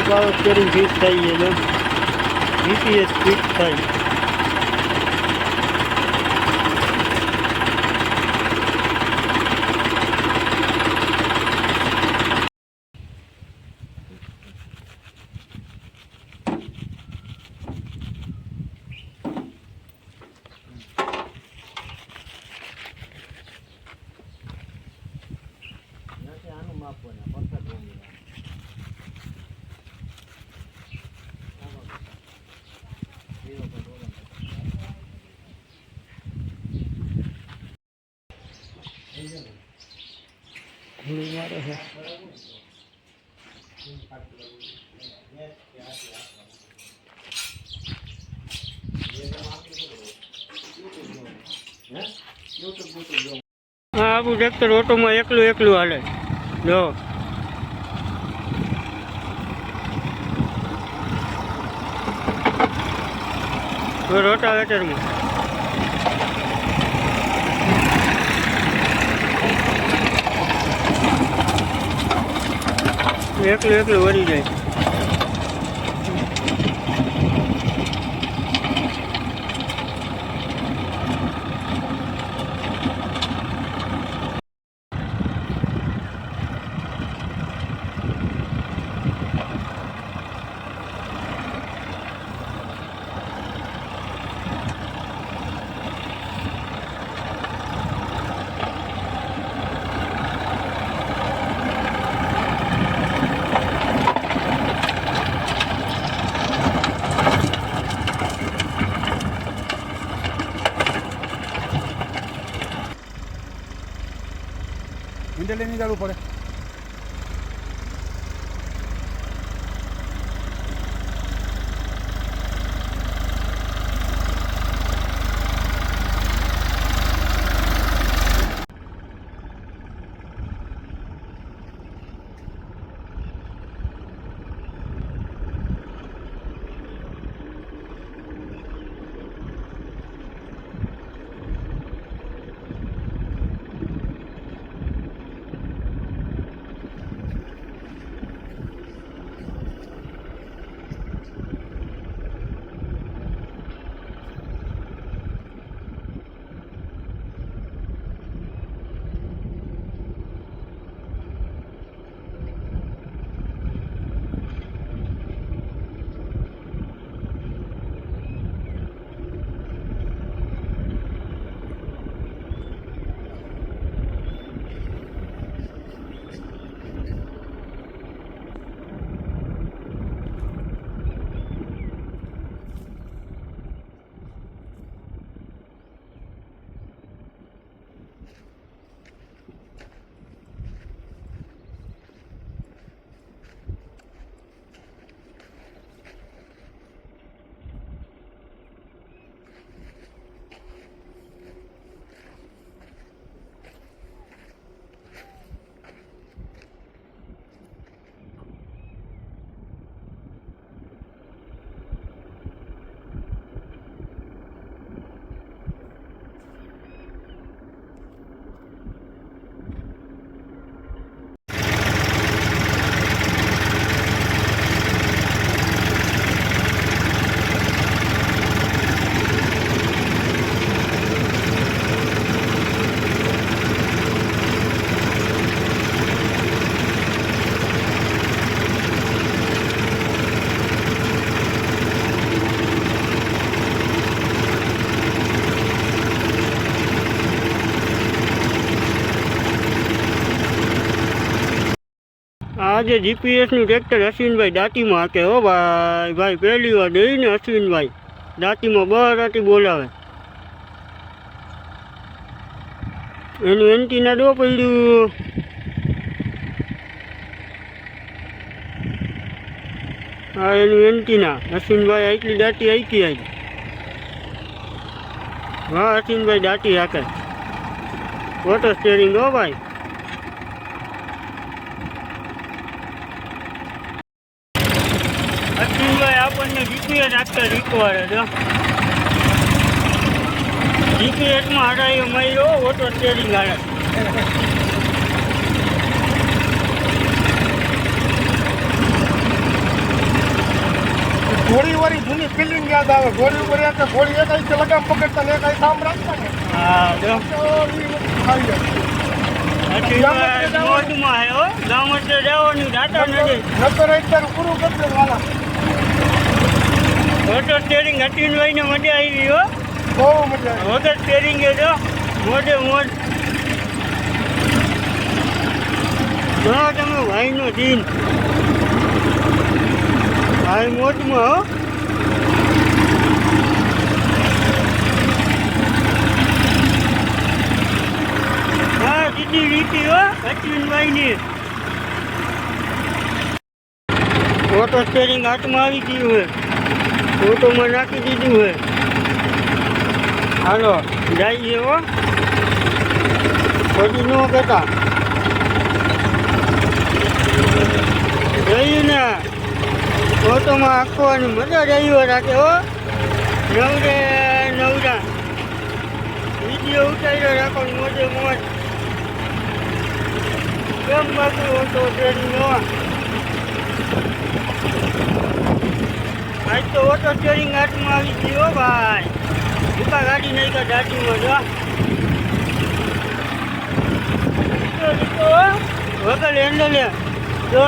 Power steering fit થાય છે GPS fit થાય. આનું માપવાના પરફેક્ટ મારે છે. હા આપણું ટ્રેક્ટર ઓટોમાં એકલું હાલે જો. રોટાવેટરમાં એકલું વળી જાય. હિન્ડલ લઈને જવું પડે. આજે જીપીએસનું ટ્રેક્ટર અશ્વિનભાઈ દાંતીમાં હાકે હો ભાઈ પહેલી વાર દઈને અશ્વિનભાઈ દાંતીમાં બરાતી બોલાવે. એનું એન્ટીના દો પડ્યું. હા એનું એન્ટીના અશ્વિનભાઈ આટલી દાંતી આઈકી આવી. હા અશ્વિનભાઈ દાંતી હાકે ઓટો સ્ટેરિંગ હો ભાઈ. અશ્વિનભાઈ આપણને જીપીએસ આખતા શીખવાડે છે. જીપીએસમાં હરાયો મળ્યો ઓટો સ્ટેરિંગ હારે. ઘોડી વાળી જૂની ફિલિંગ યાદ આવે. ઘોડી ઉપર એક ઘોડી એક આઈ લગામ પકડતા ને એક આઈ કામ રાખતા ને હા જો તો ઈ વસ્તુ ખાઈ જાય. અશ્વિનભાઈ મોજમાં હે હો. ગામડે જવાનું જાતા નથી. નતર અત્યારે પૂરું કરી દે વાલા. ઓટો સ્ટેરિંગ અશ્વિનભાઈને મજા આવી હો. બહુ મજા આવે. વગર સ્ટેરિંગ જો મોઢે મોજ. જો તમે ભાઈનો દિન ભાઈ મોજમાં હો. હા સીધી લીટી હો અશ્વિનભાઈની. ઓટો સ્ટેરિંગ હાથમાં આવી ગયું હોય, ઓટોમાં નાખી દીધું હોય. હાલો જઈએ હો, પછી ન કહેતા જઈએ ને. ઓટોમાં આખવાની મજા જ આવી રાખે હો. નવરે નવરા વિડીયો ઉતાર્યો રાખો મોજે મોજ. કેમ બાકી ઓટો સ્ટેરિંગ નવા આજ તો ઓટો સ્ટેરિંગ હાથમાં આવી ગયો હો ભાઈ. ભૂકા ગાડી નહીં કા દાટીમાં જો વગર હેન્ડલ જો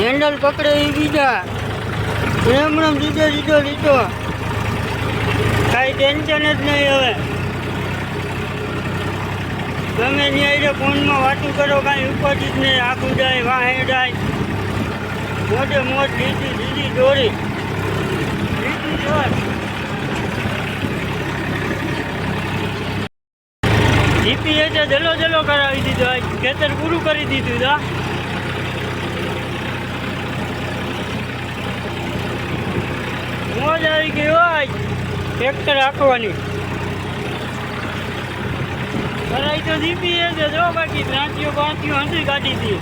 હેન્ડલ પકડે એ બીજા એમણે દીધો લીધો લીધો. કાંઈ ટેન્શન જ નહીં હવે. ગમે ત્યાં ફોનમાં વાતું કરો, કાંઈ ઉપાધિ જ નહીં. આખું જાય વાહે જાય મોજે મોજ. લીધી દીધી દોરી લીધી દોર. જીપીએસે જલો જલો કરાવી દીધો. આજ ખેતર પૂરું કરી દીધું તા. મોજ આવી ગઈ હો આજ ટ્રેક્ટર હાંકવાની. કરાવી તો જીપીએસે જો, બાકી ત્રાંતીઓ પાંચીઓ હંસી કાઢી હતી.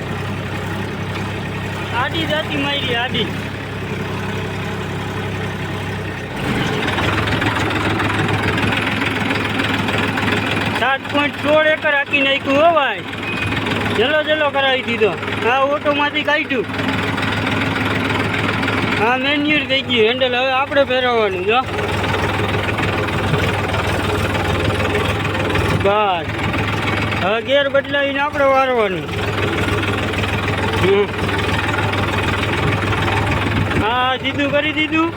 આડી જાતી મારી આડી. 7.16 એકર હાકી નાખ્યું હો ભાઈ. જલો જલો કરાવી દીધો. આ ઓટોમાંથી કાઢ્યું. હા મેન્યુઅલ થઈ ગયું હેન્ડલ. હવે આપણે ફેરવવાનું જો બસ. હવે ગેર બદલાવીને આપણે વારવાનું. હા સીધું કરી દીધું.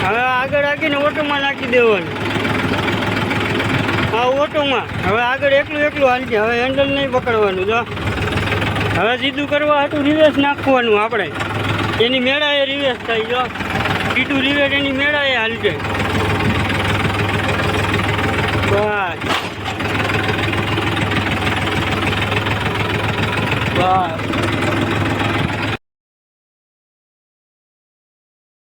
હવે આગળ હાકીને ઓટોમાં નાખી દેવાનું. હા ઓટોમાં હવે આગળ એકલું એકલું હાલશે. હવે હેન્ડલ નહીં પકડવાનું જો. હવે સીધું કરવા હતું રિવેસ નાખવાનું આપણે. એની મેળાએ રિવેસ થાય જો. સીધું રિવેસ એની મેળાએ હાલશે. બસ બસ.